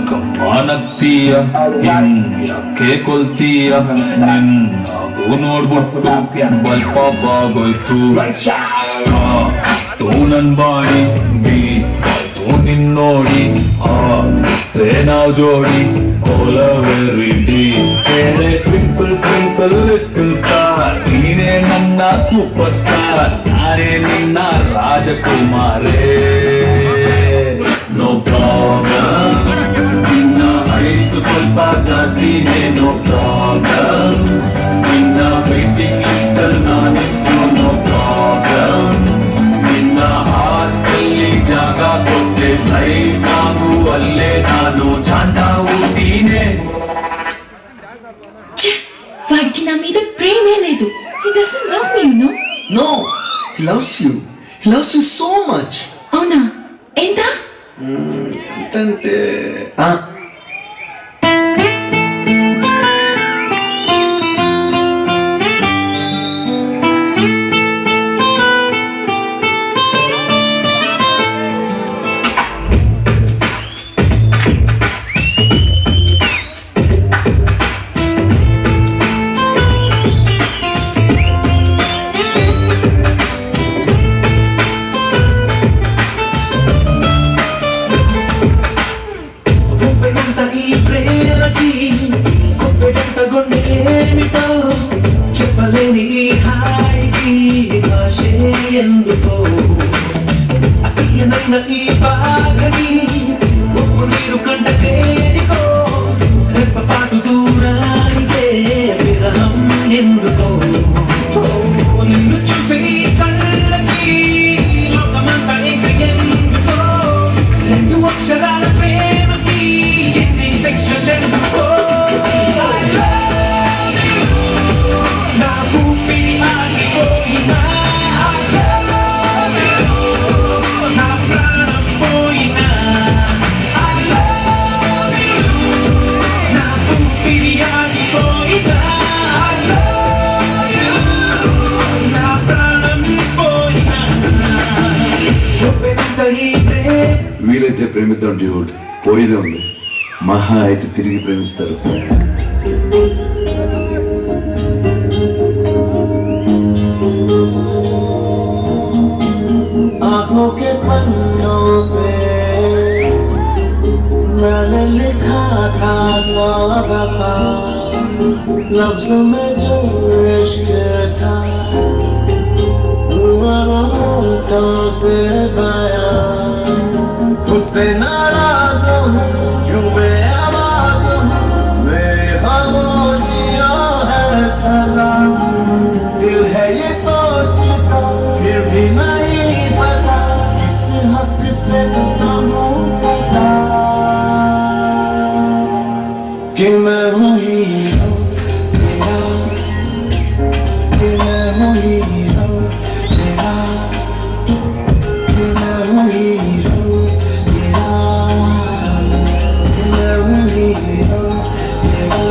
ಕಮಾನಕ್ತೀಯ ಯಾಕೆ ಕೊಲ್ತೀಯ ನಿನ್ನಾಗೂ ನೋಡ್ಬಿಟ್ಟು ಬಲ್ಪಾಗೋಯ್ತು ತೂ ನನ್ ಬಾಡಿ ಬೀತು ನಿನ್ನೋಡಿ ನಾವ್ ಜೋಡಿ ಕೋಲವೆರಿಟಿ ಟ್ವಿಂಕಲ್ ಟ್ವಿಂಕಲ್ ಲಿಟಲ್ ಸ್ಟಾರ್ ನೀನೇ ನನ್ನ ಸೂಪರ್ ಸ್ಟಾರ್ ನಾನೇ ನಿನ್ನ ರಾಜಕುಮಾರೇ ನೋ ಪ್ರಾಬ್ಲಮ್ ನಿನ್ನ ಹೈಟ್ ಸ್ವಲ್ಪ ಜಾಸ್ತಿನೇ ನೋ ಪ್ರಾಬ್ಲಮ್ ನಿನ್ನ ವೇಟಿಂಗ್ ಲಿಸ್ಟ್ ಅಲ್ಲಿ ನಾನಿತ್ತು ನೋ ಪ್ರಾಬ್ಲಮ್ ನಿನ್ನ ಹಾರ್ಟಲ್ಲಿ ಜಾಗ ಕೊಟ್ಟೆ ಲೈಫ್ ನಾವು ಅಲ್ಲೇ ನಾನು ಚಾಂಡ ಊಟೀನೆ వాడికి నా మీద ప్రేమే లేదు. He doesn't love me, you know. No, he loves you. He loves you so much. అవునా? ఎంత? ఎంతంటే చెప్పలేని హాయికి భాషే ఎందుకో అతీయమైన ఈ బాగని ఒప్పు నీరు కంట తేనికో రెప్పపాటు దూరానికే విరహం ఎందుకో నిన్ను చూసి ఈ కళ్ళకి లోకమంతా ఇంక ఎందుకో రెండు అక్షరాల ప్రేమకి ఎన్ని సెక్షన్ ఎందుకో వీలైతే ప్రేమిద్దాం డ్యూడ్, పోయిదే ఉంది. మహా అయితే తిరిగి ప్రేమిస్తారు. आँखों के पन्नों पे मैंने लिखा था 100 दफा लफ्ज़ में जो इश्क था हुआ होठों से बयां खुद से नाराज़ हूँ क्यों बेआवाज़ हूँ मेरी खामोशियों है सज़ा दिल है ये सोचता फिर भी नहीं पता किस हक से कहूँ पता कि मैं हूँ हीरो तेरा कि मैं हूँ हीरो तेरा कि मैं हूँ हीरो तेरा कि मैं हूँ हीरो तेरा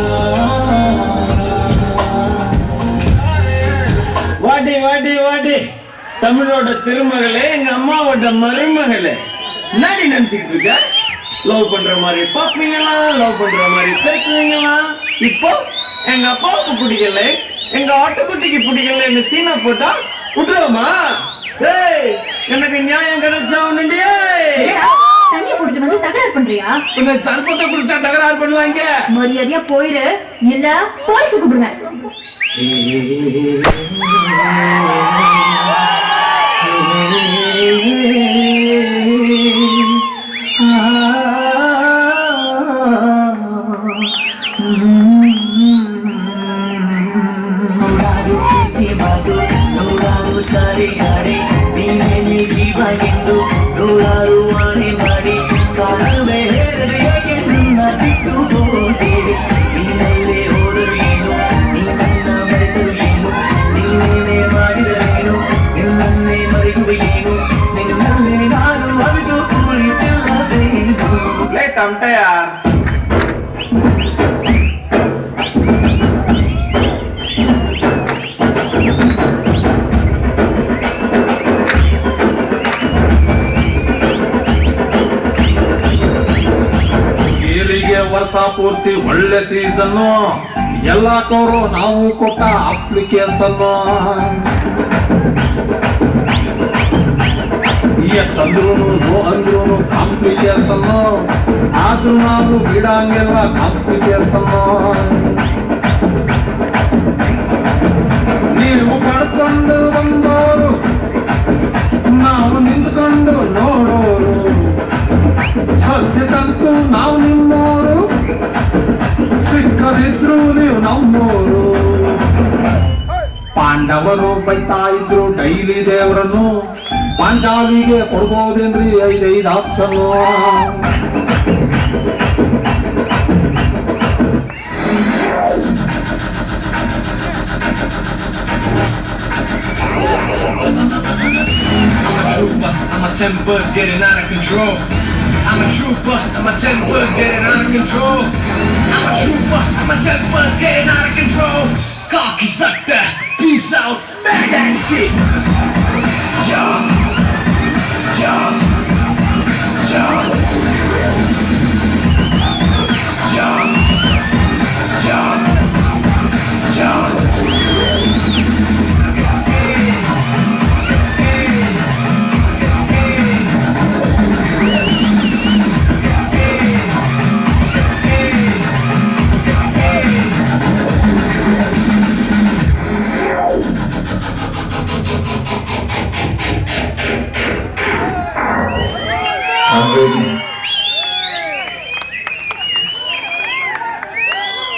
வாடி வாடி வாடி தமிழோட திருமகளே, எங்க அம்மாவோட மருமகளே, என்னடி நினைச்சுக்கிட்டு இருக்க? லவ் பண்ற மாதிரி பாப்பீங்களா, லவ் பண்ற மாதிரி பேசுவீங்களா? இப்போ எங்க அப்பாவுக்கு பிடிக்கல, எங்க ஆட்டுக்குட்டிக்கு பிடிக்கலன்னு சீனா போட்டா விட்டுருவோமா? ஏய், எனக்கு நியாயம் கிடைச்சா உன்னுண்டியே. தண்ணிய குடிச்சு வந்து தகராறு பண்றியா? இந்த சல்பத்தை குடிச்சா தகராறு பண்ணுவாங்க. மரியாதையா போயிரு, இல்ல போலீஸ் கூப்பிடுவேன். ಸಾರಿ ಗಾಡಿ ನೀನೇ ಜೀವ ಎಂದು ನೂರಾರು ಆಣೆ ಮಾಡಿ ಕಾಣವೇ ಹೇಗೆ ನಿನ್ನ ಬಿಟ್ಟು ಹೋದೆ ನೀನಲ್ಲೇ ಹೋದರು ಏನು ನೀನನ್ನ ಮರೆತರು ಏನು ಪೂರ್ತಿ ಒಳ್ಳೆ ಸೀಸನ್ನು ಎಲ್ಲ ಕವರು ನಾವು ಕೊಟ್ಟ ಅಪ್ಲಿಕೇಶನ್ ಎಸ್ ಅಂದ್ರೂ ನೋ ಅಂದ್ರೂ ಕಾಂಪ್ಲಿಕೇಶನ್ ಆದ್ರೂ ನಾವು ಬಿಡಂಗಿಲ್ಲ ಕಾಂಪ್ಲಿಕೇಶನ್ ನೀವು ಪಡ್ಕೊಂಡು ಬಂದೋರು ನಾವು ನಿಂತ್ಕೊಂಡು ನೋಡೋರು ಸದ್ಯಕ್ಕಂತೂ ನಾವು ನಿಮ್ಮೋರು ಸಿಕ್ಕದಿದ್ರು ನೀವು ನಮ್ಮೋರು ಪಾಂಡವರು ಬೈತಾ ಇದ್ರು ಡೈಲಿ ದೇವರನ್ನು ಪಾಂಚಾಲಿಗೆ ಕೊಡ್ಬೋದೇನ್ರಿ 5 option My temper's getting out of control. I'm a trooper, and my temper's getting out of control. I'm a trooper, and my temper's getting out of control. Cocky sucker, peace out, smack that shit. Yeah, yeah, yeah.